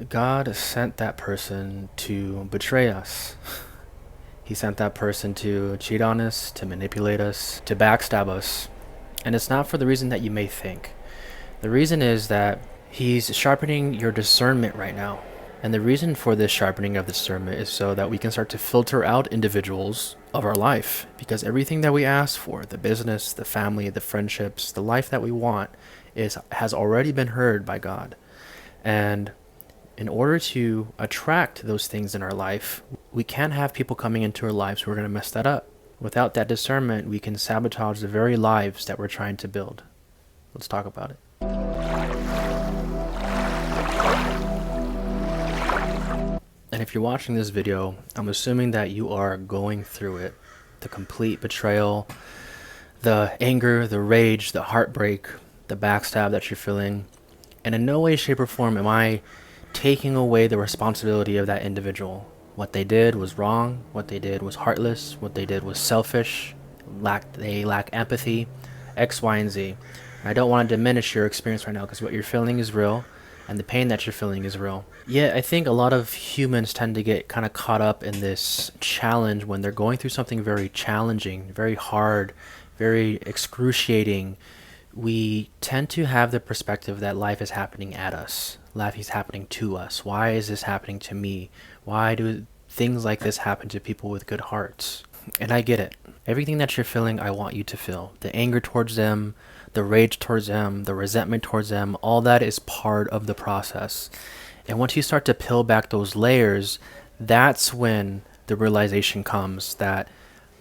God sent that person to betray us. He sent that person to cheat on us, to manipulate us, to backstab us. And it's not for the reason that you may think. The reason is that he's sharpening your discernment right now. And the reason for this sharpening of discernment is so that we can start to filter out individuals of our life. Because everything that we ask for, the business, the family, the friendships, the life that we want, has already been heard by God. And in order to attract those things in our life, we can't have people coming into our lives who are going to mess that up. Without that discernment, we can sabotage the very lives that we're trying to build. Let's talk about it. And if you're watching this video, I'm assuming that you are going through it. The complete betrayal, the anger, the rage, the heartbreak, the backstab that you're feeling. And in no way, shape, or form am I taking away the responsibility of that individual. What they did was wrong. What they did was heartless. What they did was selfish. They lack empathy, X, Y, and Z. And I don't want to diminish your experience right now because what you're feeling is real and the pain that you're feeling is real. Yeah, I think a lot of humans tend to get kind of caught up in this challenge when they're going through something very challenging, very hard, very excruciating. We tend to have the perspective that life is happening at us. Life is happening to us. Why is this happening to me? Why do things like this happen to people with good hearts? And I get it. Everything that you're feeling, I want you to feel. The anger towards them, the rage towards them, the resentment towards them, all that is part of the process. And once you start to peel back those layers, that's when the realization comes that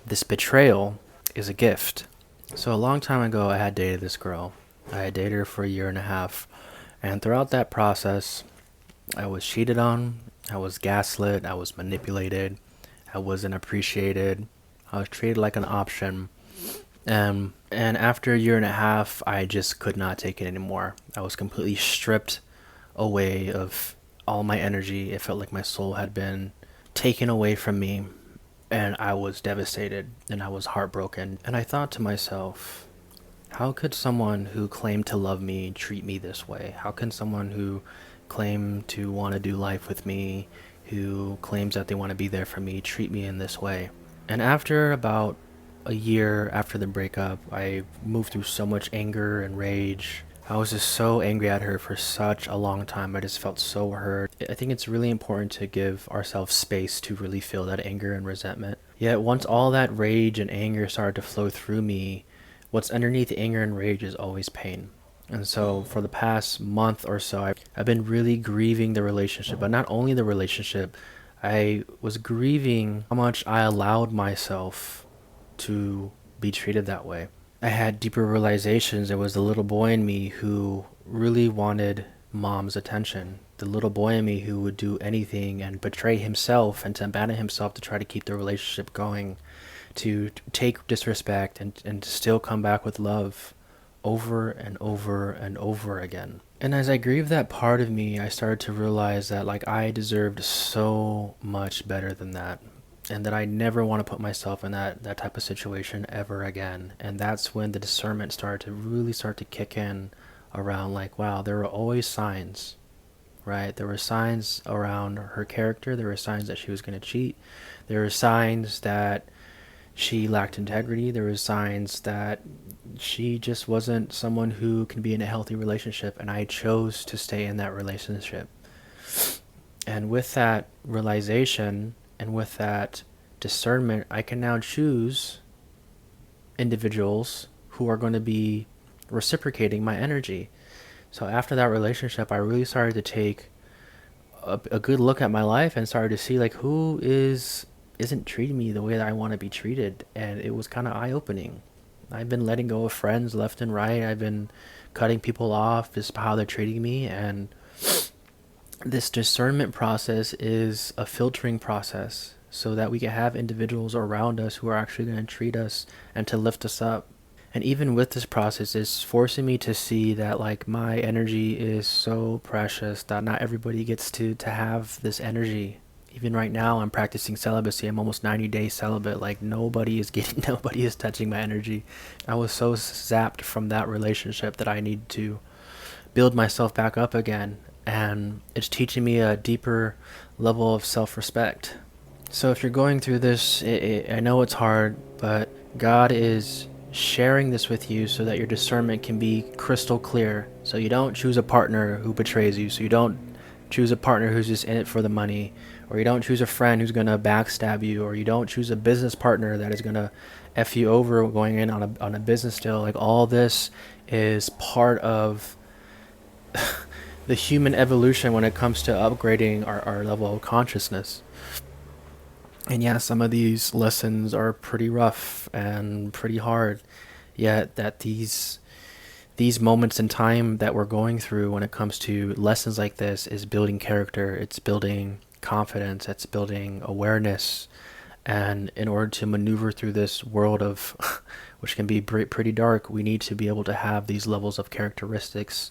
this betrayal is a gift. So a long time ago, I had dated this girl. I had dated her for a year and a half. And throughout that process, I was cheated on, I was gaslit, I was manipulated, I wasn't appreciated, I was treated like an option. And after a year and a half, I just could not take it anymore. I was completely stripped away of all my energy. It felt like my soul had been taken away from me. And I was devastated and I was heartbroken. And I thought to myself, how could someone who claimed to love me treat me this way? How can someone who claimed to want to do life with me, who claims that they want to be there for me, treat me in this way? And after about a year after the breakup, I moved through so much anger and rage. I was just so angry at her for such a long time. I just felt so hurt. I think it's really important to give ourselves space to really feel that anger and resentment. Yet once all that rage and anger started to flow through me, what's underneath anger and rage is always pain. And so for the past month or so, I've been really grieving the relationship, but not only the relationship, I was grieving how much I allowed myself to be treated that way. I had deeper realizations. It was the little boy in me who really wanted mom's attention. The little boy in me who would do anything and betray himself and to abandon himself to try to keep the relationship going, to take disrespect and to still come back with love over and over and over again. And as I grieved that part of me, I started to realize that like I deserved so much better than that. And that I never want to put myself in that type of situation ever again. And that's when the discernment started to really start to kick in around like, wow, there were always signs, right? There were signs around her character. There were signs that she was going to cheat. There were signs that she lacked integrity. There were signs that she just wasn't someone who can be in a healthy relationship. And I chose to stay in that relationship. And with that realization, and with that discernment, I can now choose individuals who are going to be reciprocating my energy. So after that relationship, I really started to take a good look at my life and started to see like who isn't treating me the way that I want to be treated. And it was kind of eye-opening. I've been letting go of friends left and right. I've been cutting people off just how they're treating me. And this discernment process is a filtering process so that we can have individuals around us who are actually going to treat us and to lift us up. And even with this process, it's forcing me to see that like my energy is so precious that not everybody gets to have this energy. Even right now, I'm practicing celibacy. I'm almost 90 days celibate. Like nobody is touching my energy. I was so zapped from that relationship that I need to build myself back up again. and it's teaching me a deeper level of self-respect. So if you're going through this, I know it's hard, but God is sharing this with you so that your discernment can be crystal clear. So you don't choose a partner who betrays you. So you don't choose a partner who's just in it for the money, or you don't choose a friend who's going to backstab you, or you don't choose a business partner that is going to F you over going in on a business deal. Like, all this is part of the human evolution when it comes to upgrading our level of consciousness. And yeah, some of these lessons are pretty rough and pretty hard. Yet that these moments in time that we're going through when it comes to lessons like this is building character, it's building confidence, it's building awareness. And in order to maneuver through this world of which can be pretty dark, we need to be able to have these levels of characteristics,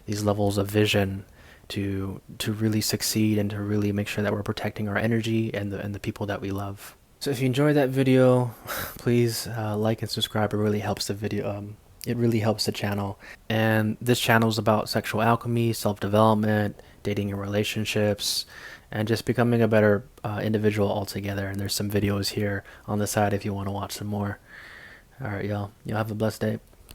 these levels of vision to really succeed and to really make sure that we're protecting our energy and the people that we love. So if you enjoyed that video, please like and subscribe. It really helps the video. It really helps the channel. And this channel is about sexual alchemy, self-development, dating and relationships, and just becoming a better individual altogether. And there's some videos here on the side if you want to watch some more. All right, y'all. Y'all have a blessed day.